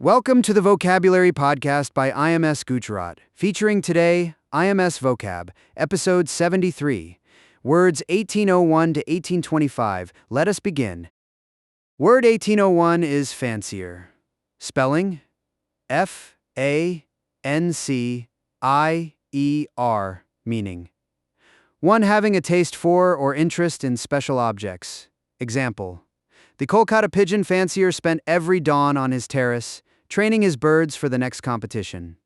Welcome to the Vocabulary Podcast by IMS Gujarat, featuring today IMS Vocab, Episode 73, Words 1801 to 1825. Let us begin. Word 1801 is fancier. Spelling: F-A-N-C-I-E-R, meaning one having a taste for or interest in special objects. Example: the Kolkata pigeon fancier spent every dawn on his terrace, training his birds for the next competition.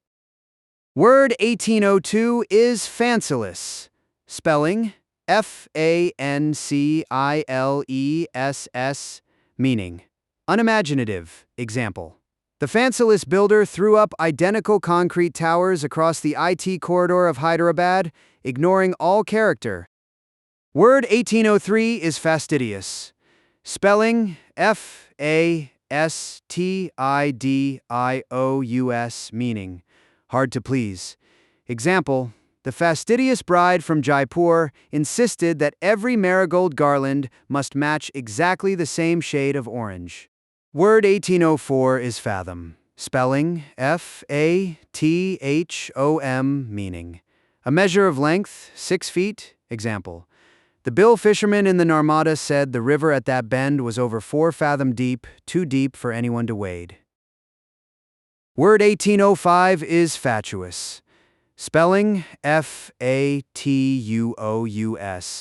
Word 1802 is fanciless. Spelling: F-A-N-C-I-L-E-S-S, meaning unimaginative. Example: the fanciless builder threw up identical concrete towers across the IT corridor of Hyderabad, ignoring all character. Word 1803 is fastidious. Spelling: F-A-S-T-I-D-I-O-U-S, meaning hard to please. Example: the fastidious bride from Jaipur insisted that every marigold garland must match exactly the same shade of orange. Word 1804 is fathom. Spelling: F-A-T-H-O-M, meaning a measure of length, 6 feet. Example: the bill fisherman in the Narmada said the river at that bend was over 4 fathom deep, too deep for anyone to wade. Word 1805 is fatuous. Spelling: F-A-T-U-O-U-S,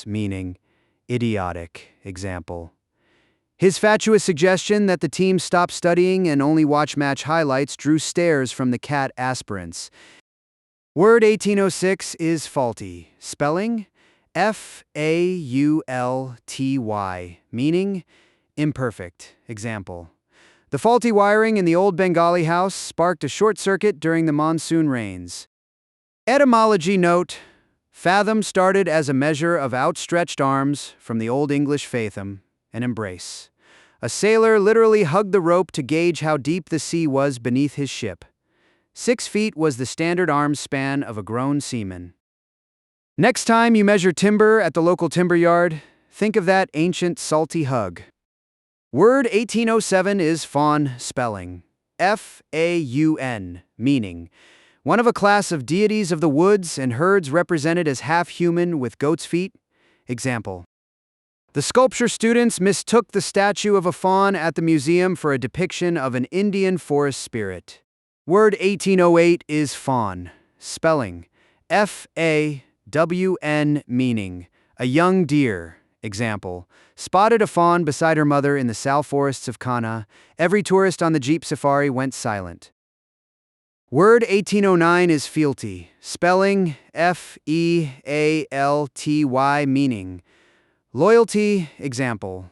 meaning idiotic. Example: his fatuous suggestion that the team stop studying and only watch match highlights drew stares from the CAT aspirants. Word 1806 is faulty. Spelling: F-A-U-L-T-Y, meaning imperfect. Example: the faulty wiring in the old Bengali house sparked a short circuit during the monsoon rains. Etymology note: fathom started as a measure of outstretched arms from the Old English fathom, an embrace. A sailor literally hugged the rope to gauge how deep the sea was beneath his ship. 6 feet was the standard arms span of a grown seaman. Next time you measure timber at the local timber yard, think of that ancient salty hug. Word 1807 is faun. Spelling: F-A-U-N, meaning one of a class of deities of the woods and herds represented as half-human with goat's feet. Example: the sculpture students mistook the statue of a faun at the museum for a depiction of an Indian forest spirit. Word 1808 is faun. Spelling: F-A-W-N, meaning a young deer. Example: spotted a fawn beside her mother in the Sal forests of Kanha. Every tourist on the Jeep safari went silent. Word 1809 is fealty. Spelling: F-E-A-L-T-Y, meaning loyalty. Example: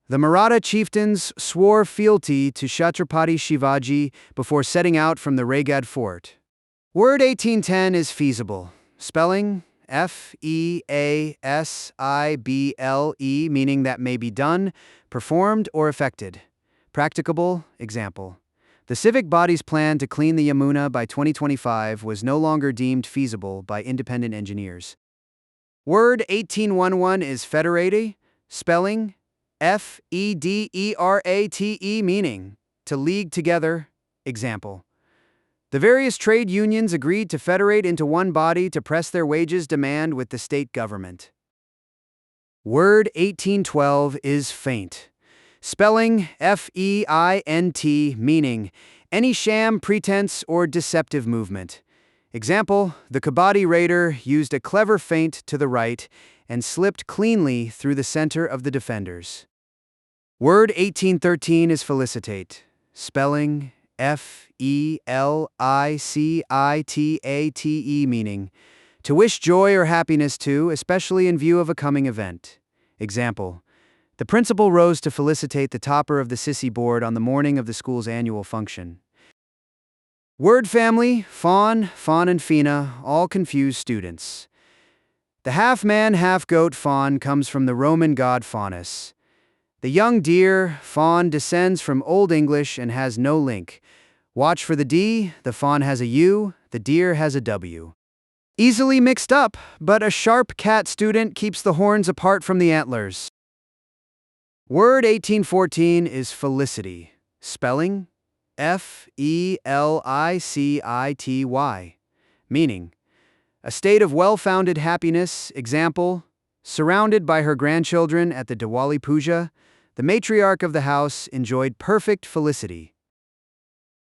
the Maratha chieftains swore fealty to Chhatrapati Shivaji before setting out from the Raigad fort. Word 1810 is feasible. Spelling: F-E-A-S-I-B-L-E, meaning that may be done, performed, or effected. Practicable. Example: the civic body's plan to clean the Yamuna by 2025 was no longer deemed feasible by independent engineers. Word 1811 is federate. Spelling: F-E-D-E-R-A-T-E, meaning to league together. Example: the various trade unions agreed to federate into one body to press their wages demand with the state government. Word 1812 is feint. Spelling: F-E-I-N-T, meaning any sham, pretense, or deceptive movement. Example: the Kabaddi raider used a clever feint to the right and slipped cleanly through the center of the defenders. Word 1813 is felicitate. Spelling: F-E-L-I-C-I-T-A-T-E, meaning to wish joy or happiness to, especially in view of a coming event. Example: the principal rose to felicitate the topper of the sissy board on the morning of the school's annual function. Word family: faun, fawn, and fina, all confuse students. The half-man, half-goat faun comes from the Roman god Faunus. The young deer, faun, descends from Old English and has no link. Watch for the D, the faun has a U, the deer has a W. Easily mixed up, but a sharp cat student keeps the horns apart from the antlers. Word 1814 is felicity. Spelling: Felicity, meaning a state of well-founded happiness. Example, surrounded by her grandchildren at the Diwali Puja, the matriarch of the house enjoyed perfect felicity.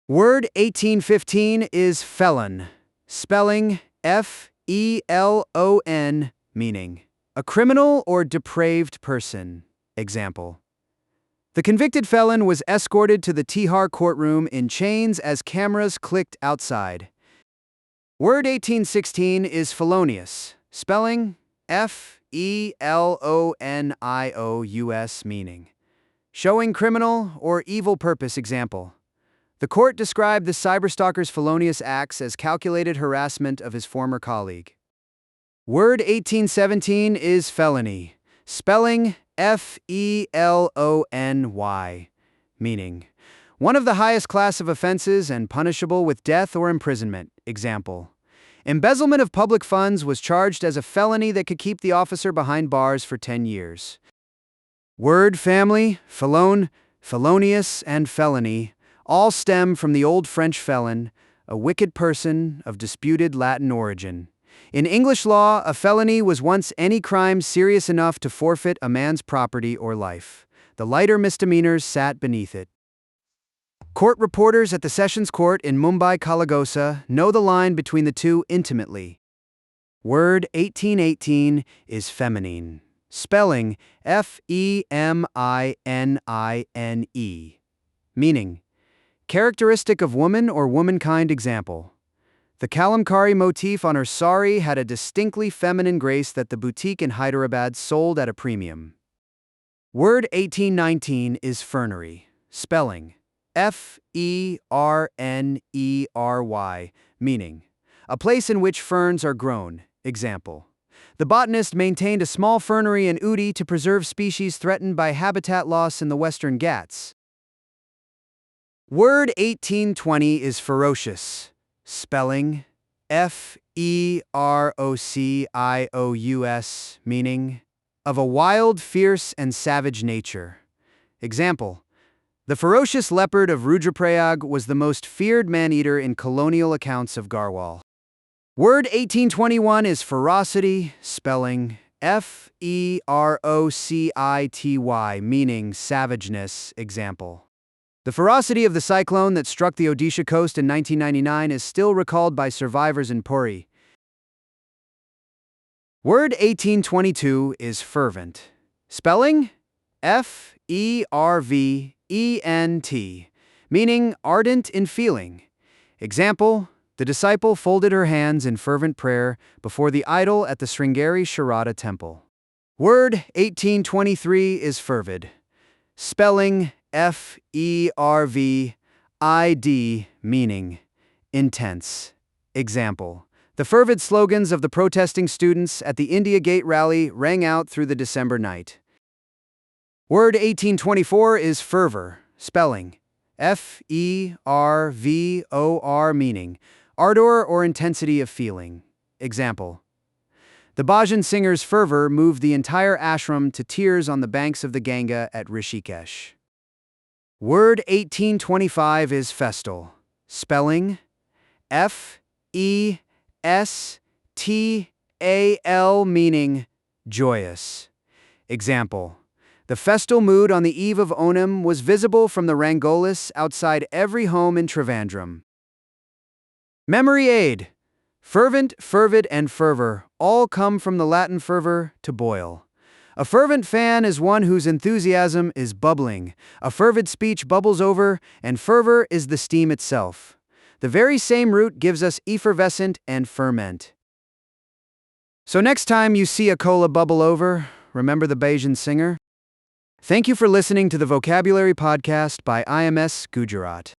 Word 1815 is felon, spelling Felon, meaning a criminal or depraved person. Example, the convicted felon was escorted to the Tihar courtroom in chains as cameras clicked outside. Word 1816 is felonious, spelling Felonious, meaning showing criminal or evil purpose. Example, the court described the cyberstalker's felonious acts as calculated harassment of his former colleague. Word 1817 is felony, spelling Felony, meaning one of the highest class of offenses and punishable with death or imprisonment. Example, embezzlement of public funds was charged as a felony that could keep the officer behind bars for 10 years. Word family, felon, felonious, and felony all stem from the Old French felon, a wicked person of disputed Latin origin. In English law, a felony was once any crime serious enough to forfeit a man's property or life. The lighter misdemeanors sat beneath it. Court reporters at the Sessions Court in Mumbai Kalagosa know the line between the two intimately. Word 1818 is feminine, spelling Feminine, meaning characteristic of woman or womankind. Example, the kalamkari motif on her sari had a distinctly feminine grace that the boutique in Hyderabad sold at a premium. Word 1819 is fernery, spelling Fernery, meaning a place in which ferns are grown. Example, the botanist maintained a small fernery in Ooty to preserve species threatened by habitat loss in the Western Ghats. Word 1820 is ferocious, spelling Ferocious, meaning of a wild, fierce, and savage nature. Example, the ferocious leopard of Rudraprayag was the most feared man-eater in colonial accounts of Garhwal. Word 1821 is ferocity, spelling Ferocity, meaning savageness. Example, the ferocity of the cyclone that struck the Odisha coast in 1999 is still recalled by survivors in Puri. Word 1822 is fervent, spelling Fervent, meaning ardent in feeling. Example, the disciple folded her hands in fervent prayer before the idol at the Sringeri Sharada temple. Word 1823 is fervid, spelling Fervid, meaning intense. Example, the fervid slogans of the protesting students at the India Gate rally rang out through the December night. Word 1824 is fervor, spelling Fervor, meaning ardor or intensity of feeling. Example, the bhajan singer's fervor moved the entire ashram to tears on the banks of the Ganga at Rishikesh. Word 1825 is festal, spelling Festal, meaning joyous. Example, the festal mood on the eve of Onam was visible from the Rangolis outside every home in Trivandrum. Memory aid. Fervent, fervid, and fervor all come from the Latin fervor, to boil. A fervent fan is one whose enthusiasm is bubbling. A fervid speech bubbles over, and fervor is the steam itself. The very same root gives us effervescent and ferment. So next time you see a cola bubble over, remember the Bajan singer? Thank you for listening to the Vocabulary Podcast by IMS Gujarat.